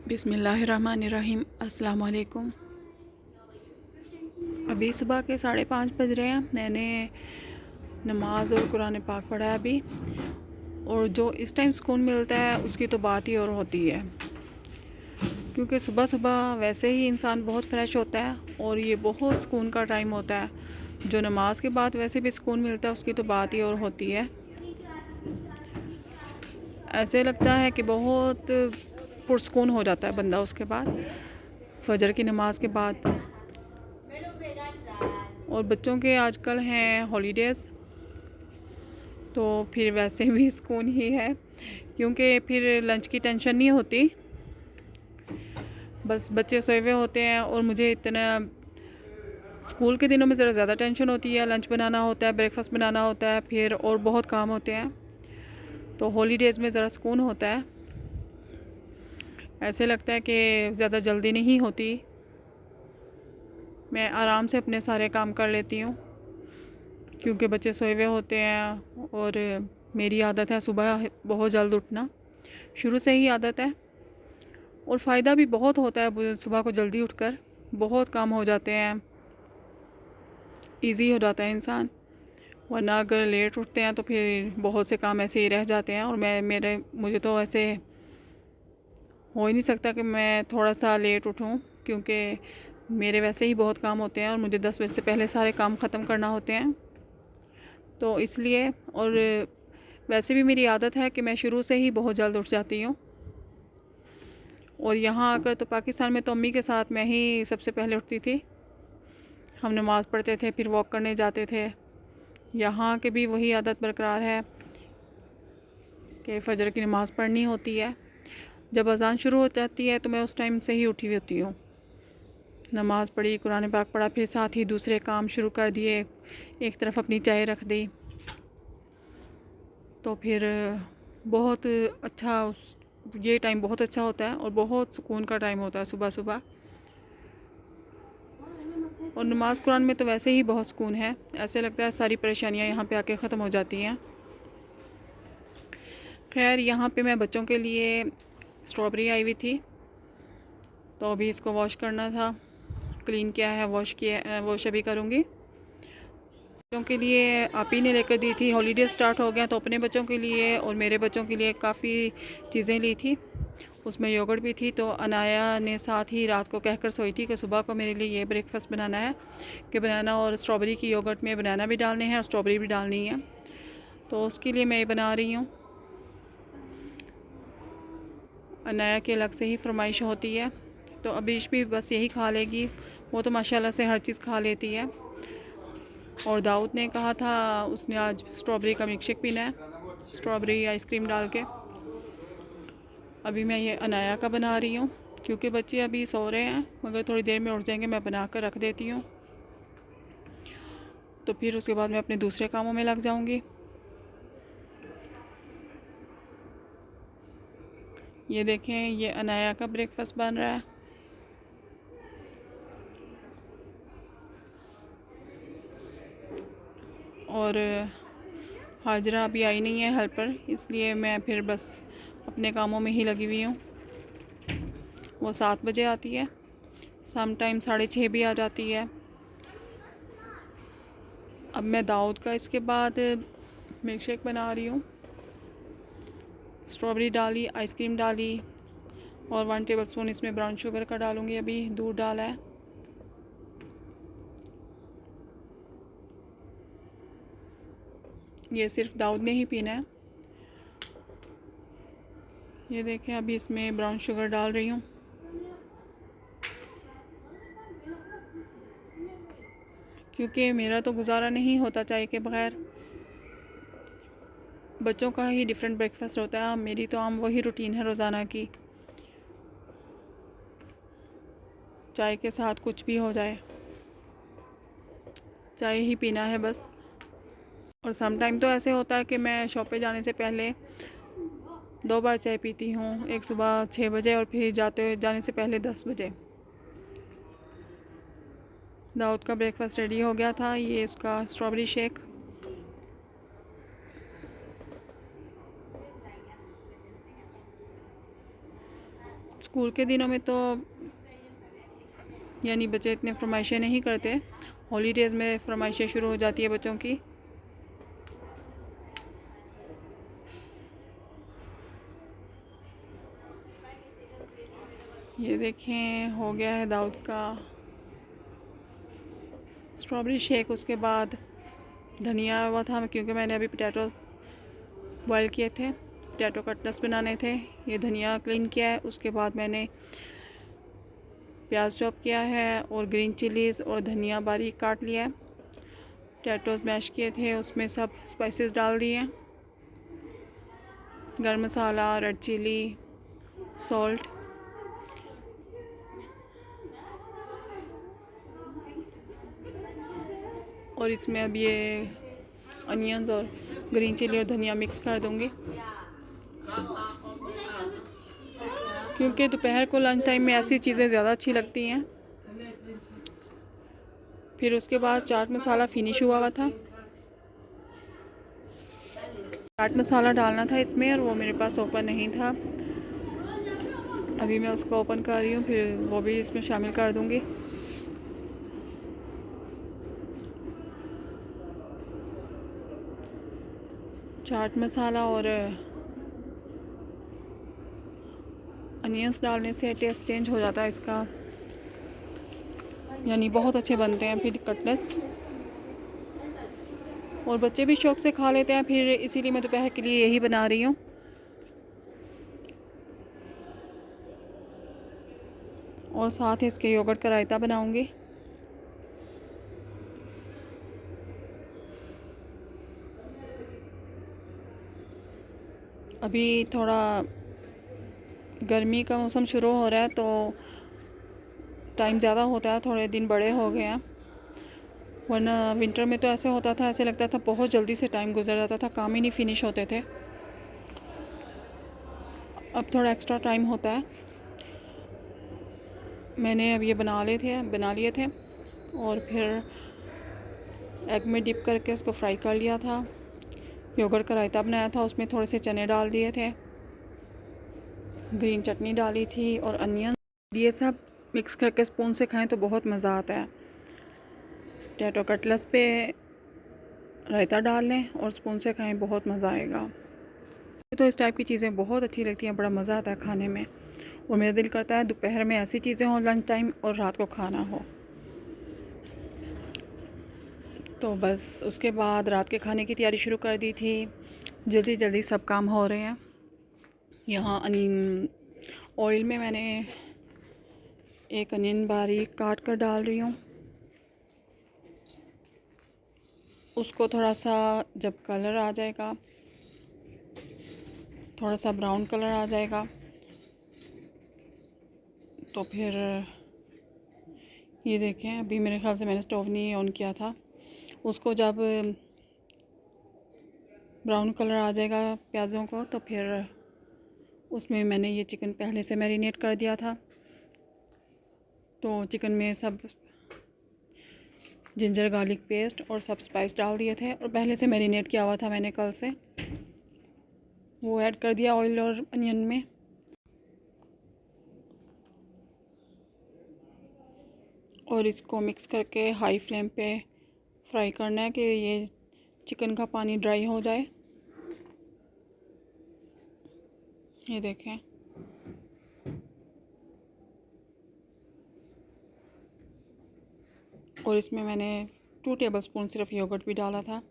बिस्मिल्लाहिर्रहमानिर्रहीम। अस्सलाम वालेकुम। अभी सुबह के 5:30 बज रहे हैं। मैंने नमाज और कुरान पाक पढ़ा है अभी। और जो इस टाइम सुकून मिलता है उसकी तो बात ही और होती है, क्योंकि सुबह सुबह वैसे ही इंसान बहुत फ्रेश होता है और ये बहुत सुकून का टाइम होता है। जो नमाज के बाद वैसे भी सुकून मिलता है उसकी तो बात ही और होती है। ऐसे लगता है कि बहुत पुरसुकून हो जाता है बंदा उसके बाद, फजर की नमाज के बाद। और बच्चों के आजकल हैं हॉलीडेज़, तो फिर वैसे भी सुकून ही है, क्योंकि फिर लंच की टेंशन नहीं होती। बस बच्चे सोए हुए होते हैं और मुझे इतना स्कूल के दिनों में ज़रा ज़्यादा टेंशन होती है। लंच बनाना होता है, ब्रेकफास्ट बनाना होता है, फिर और बहुत काम होते हैं। तो हॉलीडेज़ में ज़रा सुकून होता है। ऐसे लगता है कि ज़्यादा जल्दी नहीं होती, मैं आराम से अपने सारे काम कर लेती हूँ, क्योंकि बच्चे सोए हुए होते हैं। और मेरी आदत है सुबह बहुत जल्द उठना, शुरू से ही आदत है। और फ़ायदा भी बहुत होता है सुबह को जल्दी उठकर, बहुत काम हो जाते हैं, इजी हो जाता है इंसान। वरना अगर लेट उठते हैं तो फिर बहुत से काम ऐसे ही रह जाते हैं। और मुझे तो ऐसे हो ही नहीं सकता कि मैं थोड़ा सा लेट उठूं, क्योंकि मेरे वैसे ही बहुत काम होते हैं और मुझे 10 बजे से पहले सारे काम ख़त्म करना होते हैं। तो इसलिए, और वैसे भी मेरी आदत है कि मैं शुरू से ही बहुत जल्द उठ जाती हूँ। और यहाँ आकर तो पाकिस्तान में तो अम्मी के साथ मैं ही सबसे पहले उठती थी। हम नमाज़ पढ़ते थे, फिर वॉक करने जाते थे। यहाँ के भी वही आदत बरकरार है कि फ़जर की नमाज़ पढ़नी होती है। जब अज़ान शुरू हो जाती है तो मैं उस टाइम से ही उठी हुई होती हूँ। नमाज़ पढ़ी, कुरान पाक पढ़ा, फिर साथ ही दूसरे काम शुरू कर दिए। एक तरफ अपनी चाय रख दी, तो फिर बहुत अच्छा ये टाइम बहुत अच्छा होता है और बहुत सुकून का टाइम होता है सुबह सुबह। और नमाज कुरान में तो वैसे ही बहुत सुकून है, ऐसे लगता है सारी परेशानियां यहाँ पे आके ख़त्म हो जाती हैं। खैर, यहाँ पे मैं बच्चों के लिए स्ट्रॉबेरी आई हुई थी, तो अभी इसको वॉश करना था। क्लीन किया है, वॉश अभी करूँगी। बच्चों के लिए आप ही ने लेकर दी थी, हॉलीडे स्टार्ट हो गया तो अपने बच्चों के लिए और मेरे बच्चों के लिए काफ़ी चीज़ें ली थी। उसमें योगर्ट भी थी। तो अनाया ने साथ ही रात को कहकर सोई थी कि सुबह को मेरे लिए ये ब्रेकफास्ट बनाना है कि बनाना, और स्ट्रॉबेरी की योगर्ट में बनाना भी डालने हैं और स्ट्रॉबेरी भी डालनी है। तो उसके लिए मैं ये बना रही हूँ। अनाया की अलग से ही फरमाइश होती है, तो अबीश भी बस यही खा लेगी। वो तो माशाल्लाह से हर चीज़ खा लेती है। और दाऊद ने कहा था, उसने आज स्ट्रॉबेरी का मिल्क शेक पीना है, स्ट्रॉबेरी आइसक्रीम डाल के। अभी मैं ये अनाया का बना रही हूँ, क्योंकि बच्चे अभी सो रहे हैं, मगर थोड़ी देर में उठ जाएंगे, मैं बना कर रख देती हूँ। तो फिर उसके बाद मैं अपने दूसरे कामों में लग जाऊँगी। ये देखें, ये अनाया का ब्रेकफास्ट बन रहा है। और हाजरा अभी आई नहीं है हेल्पर, इसलिए मैं फिर बस अपने कामों में ही लगी हुई हूँ। वो 7 बजे आती है, सम टाइम 6:30 भी आ जाती है। अब मैं दाऊद का इसके बाद मिल्क शेक बना रही हूँ। स्ट्रॉबेरी डाली, आइसक्रीम डाली, और 1 टेबलस्पून इसमें ब्राउन शुगर का डालूँगी। अभी दूध डाला है। ये सिर्फ दाऊद ने ही पीना है। ये देखें, अभी इसमें ब्राउन शुगर डाल रही हूँ। क्योंकि मेरा तो गुजारा नहीं होता चाय के बगैर। बच्चों का ही डिफरेंट ब्रेकफास्ट होता है, मेरी तो आम वही रूटीन है रोज़ाना की। चाय के साथ कुछ भी हो जाए, चाय ही पीना है बस। और सम टाइम तो ऐसे होता है कि मैं शॉप पे जाने से पहले 2 बार चाय पीती हूँ, एक सुबह 6 बजे और फिर जाने से पहले 10 बजे। दाऊद का ब्रेकफास्ट रेडी हो गया था। ये उसका स्ट्रॉबेरी शेक। स्कूल के दिनों में तो यानी बच्चे इतने फरमाइशें नहीं करते, हॉलीडेज़ में फरमाइशें शुरू हो जाती है बच्चों की। ये देखें हो गया है दाऊद का स्ट्रॉबेरी शेक। उसके बाद धनिया हुआ था क्योंकि मैंने अभी पोटैटो बॉयल किए थे, पोटैटो कटलेट्स बनाने थे। ये धनिया क्लीन किया है, उसके बाद मैंने प्याज चॉप किया है और ग्रीन चिलीज़ और धनिया बारीक काट लिया है। पोटैटोज मैश किए थे, उसमें सब स्पाइसेस डाल दिए, गरम मसाला, रेड चिली, सॉल्ट। और इसमें अब ये अनियंस और ग्रीन चिली और धनिया मिक्स कर दूँगी, क्योंकि दोपहर को लंच टाइम में ऐसी चीज़ें ज़्यादा अच्छी लगती हैं। फिर उसके बाद चाट मसाला फिनिश हुआ था। चाट मसाला डालना था इसमें और वो मेरे पास ओपन नहीं था। अभी मैं उसको ओपन कर रही हूँ, फिर वो भी इसमें शामिल कर दूँगी। चाट मसाला और अनियंस डालने से टेस्ट चेंज हो जाता है इसका, यानी बहुत अच्छे बनते हैं फिर कटलेट्स, और बच्चे भी शौक़ से खा लेते हैं। फिर इसीलिए मैं दोपहर के लिए यही बना रही हूँ। और साथ ही इसके योगर्ट का रायता बनाऊँगी। अभी थोड़ा गर्मी का मौसम शुरू हो रहा है तो टाइम ज़्यादा होता है, थोड़े दिन बड़े हो गए हैं, वरना विंटर में तो ऐसे होता था, ऐसे लगता था बहुत जल्दी से टाइम गुजर जाता था, काम ही नहीं फिनिश होते थे। अब थोड़ा एक्स्ट्रा टाइम होता है। मैंने अब ये बना लिए थे और फिर एग में डिप करके उसको फ्राई कर लिया था। योगर्ट का रायता बनाया था, उसमें थोड़े से चने डाल दिए थे, ग्रीन चटनी डाली थी और अनियन। ये सब मिक्स करके स्पून से खाएं तो बहुत मज़ा आता है। पोटैटो कटलेट्स पे रायता डाल लें और स्पून से खाएं, बहुत मज़ा आएगा। तो इस टाइप की चीज़ें बहुत अच्छी लगती हैं, बड़ा मज़ा आता है खाने में। और मेरा दिल करता है दोपहर में ऐसी चीज़ें हों लंच टाइम, और रात को खाना हो। तो बस उसके बाद रात के खाने की तैयारी शुरू कर दी थी। जल्दी जल्दी सब काम हो रहे हैं। यहाँ ऑयल में मैंने एक अनियन बारीक काट कर डाल रही हूँ। उसको थोड़ा सा जब कलर आ जाएगा, थोड़ा सा ब्राउन कलर आ जाएगा, तो फिर ये देखें, अभी मेरे ख्याल से मैंने स्टोव नहीं ऑन किया था। उसको जब ब्राउन कलर आ जाएगा प्याज़ों को, तो फिर उसमें मैंने ये चिकन पहले से मैरिनेट कर दिया था, तो चिकन में सब जिंजर गार्लिक पेस्ट और सब स्पाइस डाल दिए थे, और पहले से मैरिनेट किया हुआ था मैंने कल से, वो ऐड कर दिया ऑयल और अनियन में। और इसको मिक्स करके हाई फ्लेम पे फ्राई करना है कि ये चिकन का पानी ड्राई हो जाए। ये देखें, और इसमें मैंने 2 टेबलस्पून सिर्फ योगर्ट भी डाला था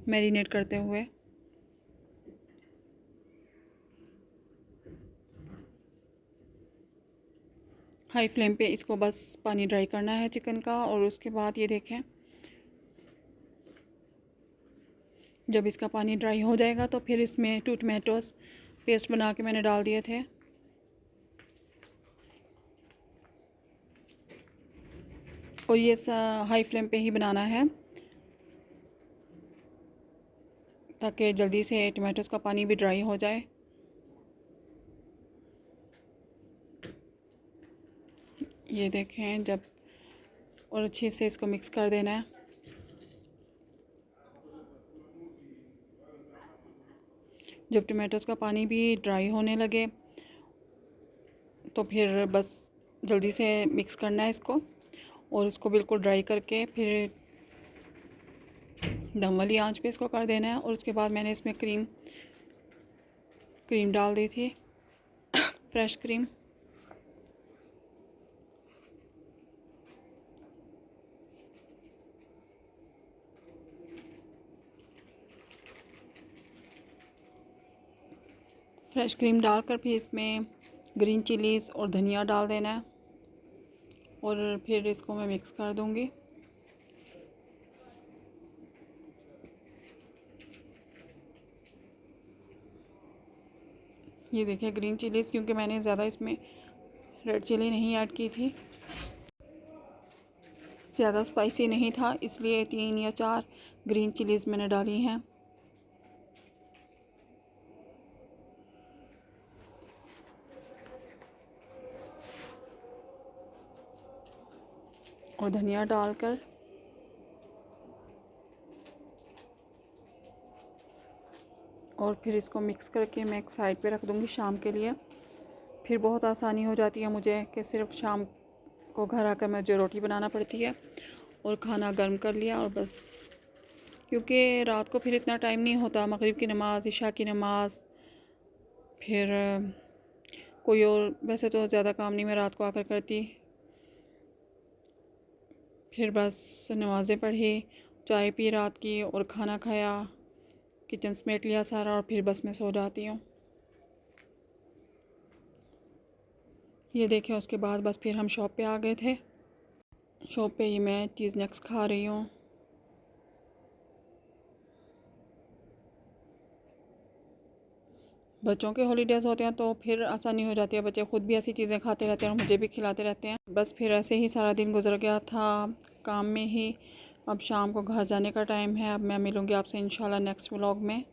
मैरिनेट करते हुए। हाई फ्लेम पे इसको बस पानी ड्राई करना है चिकन का। और उसके बाद ये देखें, जब इसका पानी ड्राई हो जाएगा तो फिर इसमें 2 टमाटोस पेस्ट बना के मैंने डाल दिए थे। और ये हाई फ्लेम पे ही बनाना है ताकि जल्दी से टमाटोस का पानी भी ड्राई हो जाए। ये देखें जब, और अच्छे से इसको मिक्स कर देना है। जब टमाटोस का पानी भी ड्राई होने लगे तो फिर बस जल्दी से मिक्स करना है इसको और इसको बिल्कुल ड्राई करके फिर दम वाली आंच पे इसको कर देना है। और उसके बाद मैंने इसमें क्रीम डाल दी थी, फ्रेश क्रीम। फ्रेश क्रीम डालकर फिर इसमें ग्रीन चिलीज़ और धनिया डाल देना है और फिर इसको मैं मिक्स कर दूंगी। ये देखिए ग्रीन चिलीज़, क्योंकि मैंने ज़्यादा इसमें रेड चिली नहीं ऐड की थी, ज़्यादा स्पाइसी नहीं था, इसलिए 3 या 4 ग्रीन चिलीज़ मैंने डाली हैं। और धनिया डालकर और फिर इसको मिक्स करके मैं एक साइड पे रख दूँगी शाम के लिए। फिर बहुत आसानी हो जाती है मुझे कि सिर्फ शाम को घर आकर मुझे रोटी बनाना पड़ती है और खाना गर्म कर लिया और बस। क्योंकि रात को फिर इतना टाइम नहीं होता, मगरिब की नमाज़, इशा की नमाज़, फिर कोई और वैसे तो ज़्यादा काम नहीं मैं रात को आकर करती। फिर बस नमाज़ें पढ़ी, चाय पी रात की और खाना खाया, किचन समेट लिया सारा और फिर बस मैं सो जाती हूँ। ये देखें, उसके बाद बस फिर हम शॉप पे आ गए थे। शॉप पे ही मैं चीज़ नेक्स खा रही हूँ। बच्चों के हॉलीडेज़ होते हैं तो फिर आसानी हो जाती है, बच्चे ख़ुद भी ऐसी चीज़ें खाते रहते हैं और मुझे भी खिलाते रहते हैं। बस फिर ऐसे ही सारा दिन गुजर गया था काम में ही। अब शाम को घर जाने का टाइम है। अब मैं मिलूँगी आपसे इंशाल्लाह नेक्स्ट व्लॉग में।